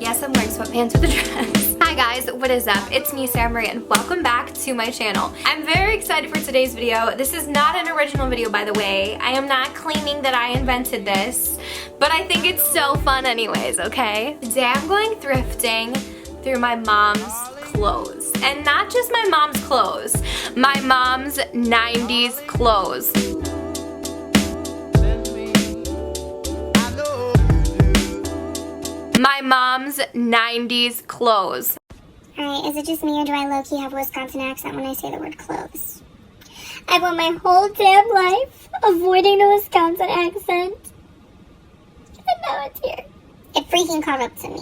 Yes, I'm wearing sweatpants with a dress. Hi guys, what is up? It's me, Sarah Marie, and welcome back to my channel. I'm very excited for today's video. This is not an original video, by the way. I am not claiming that I invented this, but I think it's so fun anyways, okay? Today I'm going thrifting through my mom's clothes. And not just my mom's clothes, my mom's 90s clothes. My mom's 90s clothes. Alright, is it just me or do I low-key have a Wisconsin accent when I say the word clothes? I've went my whole damn life avoiding the Wisconsin accent. And now it's here. It freaking caught up to me.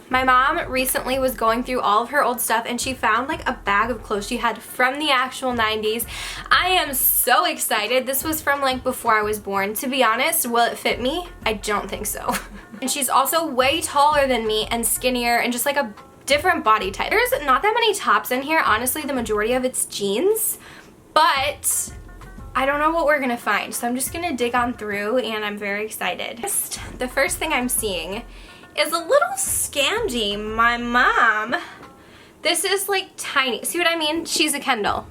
My mom recently was going through all of her old stuff and she found like a bag of clothes she had from the actual 90s. I am so excited. This was from like before I was born. To be honest, will it fit me? I don't think so. And she's also way taller than me and skinnier and just like a different body type. There's not that many tops in here. Honestly, the majority of it's jeans, but I don't know what we're gonna find. So I'm just gonna dig on through and I'm very excited. The first thing I'm seeing is a little scamgy. My mom, this is like tiny. See what I mean? She's a Kendall.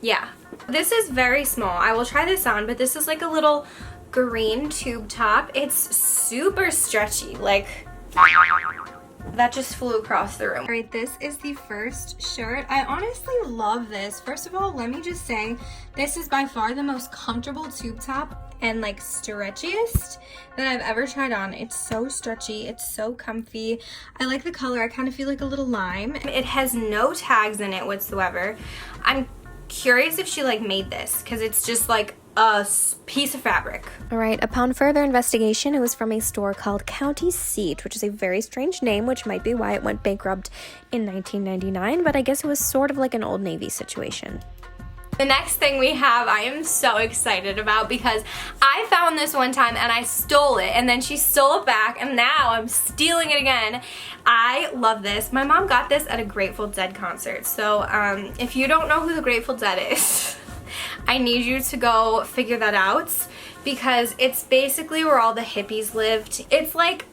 Yeah. This is very small. I will try this on, but this is like a little green tube top. It's super stretchy. Like, that just flew across the room. All right, this is the first shirt. I honestly love this. First of all, let me just say, this is by far the most comfortable tube top and like stretchiest that I've ever tried on. It's so stretchy, it's so comfy. I like the color. I kind of feel like a little lime. It has no tags in it whatsoever. I'm curious if she like made this because it's just like a piece of fabric. All right, upon further investigation, it was from a store called County Seat, which is a very strange name, which might be why it went bankrupt in 1999, but I guess it was sort of like an Old Navy situation. The next thing we have, I am so excited about because I found this one time and I stole it and then she stole it back and now I'm stealing it again. I love this. My mom got this at a Grateful Dead concert. So if you don't know who the Grateful Dead is, I need you to go figure that out because it's basically where all the hippies lived. It's like,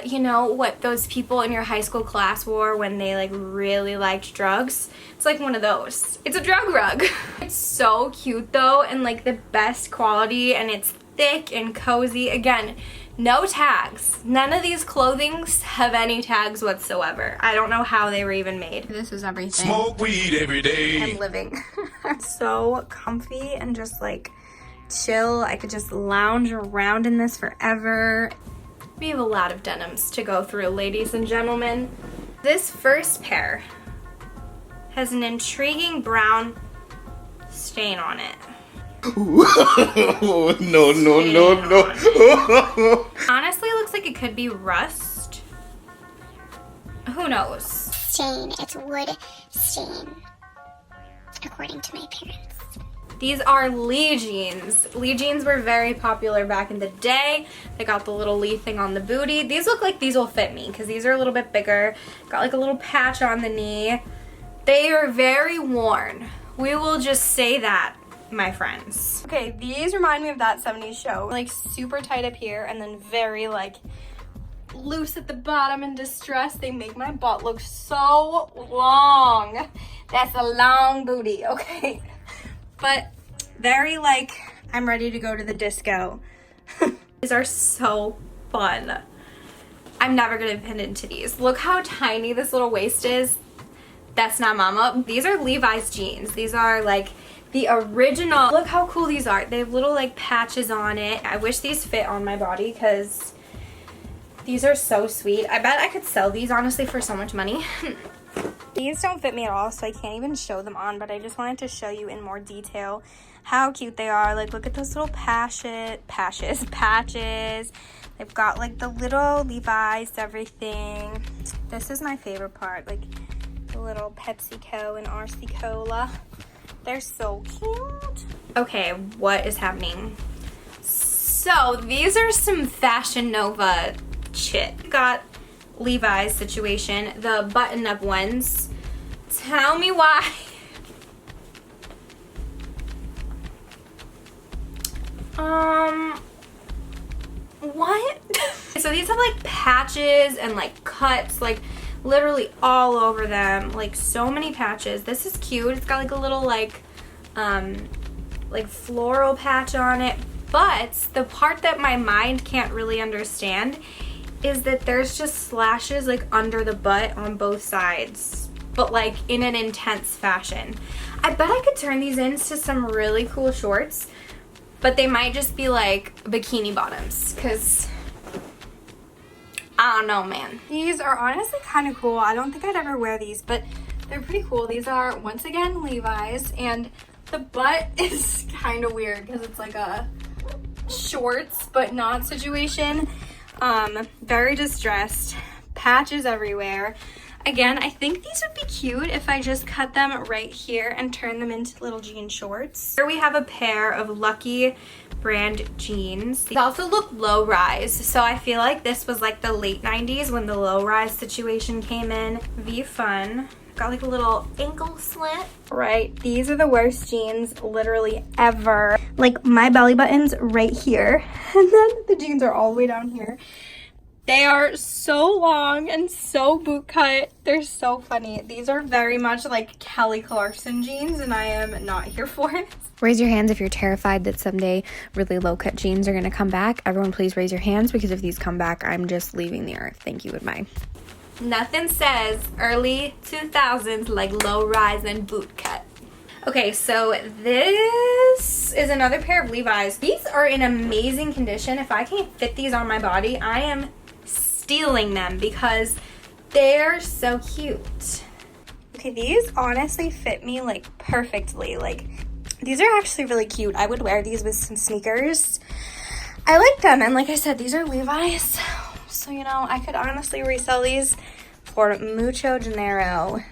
you know, what those people in your high school class wore when they like really liked drugs. It's like one of those. It's a drug rug. It's so cute though and like the best quality and it's thick and cozy. Again, no tags. None of these clothings have any tags whatsoever. I don't know how they were even made. This is everything. Smoke weed every day. I'm living. So comfy and just like chill. I could just lounge around in this forever. We have a lot of denims to go through, ladies and gentlemen. This first pair has an intriguing brown stain on it. Oh, no. Honestly, it looks like it could be rust. Who knows? Stain. It's wood stain. According to my parents. These are Lee jeans. Lee jeans were very popular back in the day. They got the little Lee thing on the booty. These look like these will fit me because these are a little bit bigger. Got like a little patch on the knee. They are very worn. We will just say that, my friends. Okay, these remind me of that 70s show. Like super tight up here and then very like loose at the bottom and distressed. They make my butt look so long. That's a long booty, okay? But very like, I'm ready to go to the disco. These are so fun. I'm never gonna fit into these. Look how tiny this little waist is. That's not mama. These are Levi's jeans. These are like the original. Look how cool these are. They have little like patches on it. I wish these fit on my body because these are so sweet. I bet I could sell these honestly for so much money. These don't fit me at all, so I can't even show them on, but I just wanted to show you in more detail how cute they are. Like, look at those little patches. They've got like the little Levi's, everything. This is my favorite part, like the little PepsiCo and RC Cola. They're so cute. Okay, what is happening? So these are some Fashion Nova shit. Got Levi's situation, the button-up ones. Tell me why. What? So these have like patches and like cuts, like literally all over them, like so many patches. This is cute. It's got like a little like floral patch on it, but the part that my mind can't really understand is that there's just slashes like under the butt on both sides, but like in an intense fashion. I bet I could turn these into some really cool shorts, but they might just be like bikini bottoms, because I don't know, man. These are honestly kind of cool. I don't think I'd ever wear these, but they're pretty cool. These are, once again, Levi's, and the butt is kind of weird because it's like a shorts but not situation. Very distressed, patches everywhere. Again, I think these would be cute if I just cut them right here and turn them into little jean shorts. Here we have a pair of Lucky brand jeans. These also look low rise, so I feel like this was like the late 90s when the low rise situation came in. V Fun. Got like a little ankle slit. Right, these are the worst jeans literally ever. Like my belly button's right here, and then the jeans are all the way down here. They are so long and so boot cut. They're so funny. These are very much like Kelly Clarkson jeans, and I am not here for it. Raise your hands if you're terrified that someday really low cut jeans are gonna come back. Everyone please raise your hands, because if these come back, I'm just leaving the earth. Thank you, goodbye. Nothing says early 2000s like low rise and boot cut. Okay, so this is another pair of Levi's. These are in amazing condition. If I can't fit these on my body, I am stealing them because they're so cute. Okay, these honestly fit me like perfectly. Like, these are actually really cute. I would wear these with some sneakers. I like them, and like I said, these are Levi's, so you know, I could honestly resell these for mucho dinero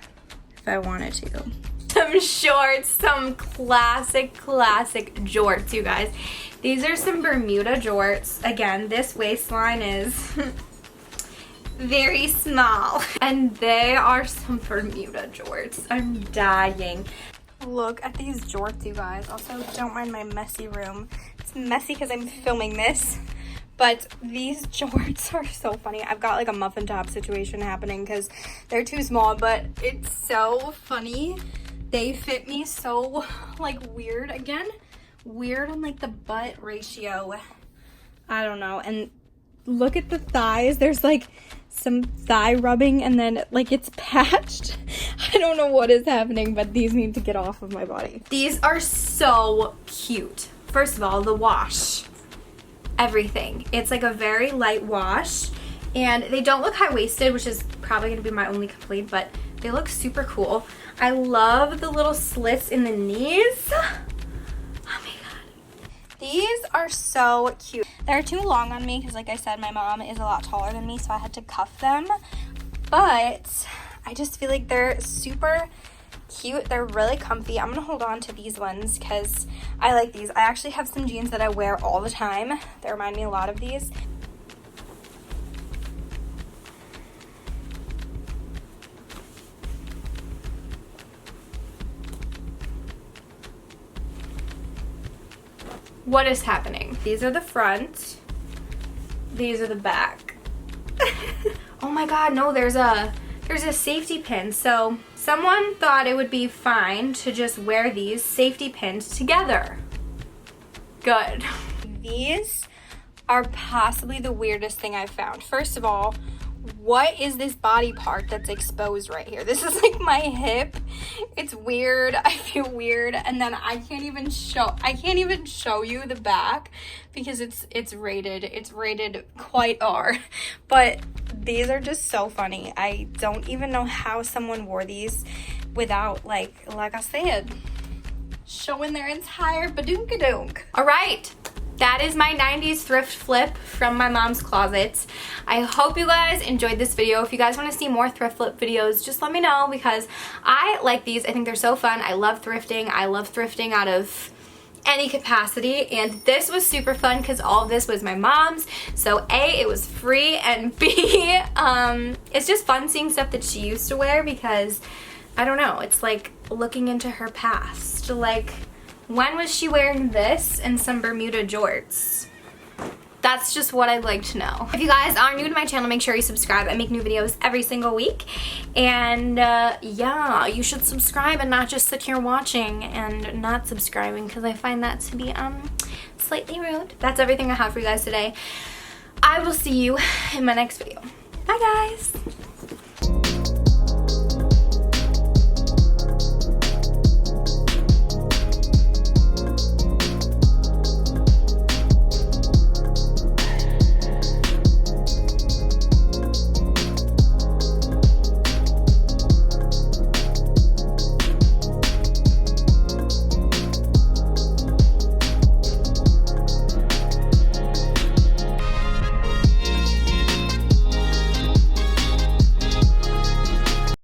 if I wanted to. Some shorts, some classic jorts, you guys. These are some Bermuda jorts. Again, this waistline is very small, and they are some Bermuda jorts. I'm dying. Look at these jorts, you guys. Also, don't mind my messy room. It's messy because I'm filming this, but these jorts are so funny. I've got like a muffin top situation happening because they're too small, but it's so funny. They fit me so like weird. Again, weird on like the butt ratio. I don't know. And look at the thighs. There's like some thigh rubbing, and then like it's patched. I don't know what is happening, but these need to get off of my body. These are so cute. First of all, the wash. Everything. It's like a very light wash, and they don't look high-waisted, which is probably going to be my only complaint, but they look super cool. I love the little slits in the knees. Oh my god. These are so cute. They're too long on me because, like I said, my mom is a lot taller than me, so I had to cuff them. But I just feel like they're super cute. They're really comfy. I'm gonna hold on to these ones because I like these. I actually have some jeans that I wear all the time. They remind me a lot of these. What is happening? These are the front. These are the back. Oh my god, no, there's a safety pin. So someone thought it would be fine to just wear these safety pins together. Good. These are possibly the weirdest thing I've found. First of all, what is this body part that's exposed right here? This is like my hip. It's weird. I feel weird. And then I can't even show you the back because it's rated. It's rated quite R. But these are just so funny. I don't even know how someone wore these without, like I said, showing their entire badoonka-doonk. All right. That is my 90s thrift flip from my mom's closet. I hope you guys enjoyed this video. If you guys want to see more thrift flip videos, just let me know because I like these. I think they're so fun. I love thrifting. I love thrifting out of any capacity, and this was super fun because all of this was my mom's. So A, it was free, and B, it's just fun seeing stuff that she used to wear because, I don't know, it's like looking into her past. Like, when was she wearing this and some Bermuda jorts? That's just what I'd like to know. If you guys are new to my channel, make sure you subscribe. I make new videos every single week. And yeah, you should subscribe and not just sit here watching and not subscribing, because I find that to be slightly rude. That's everything I have for you guys today. I will see you in my next video. Bye guys.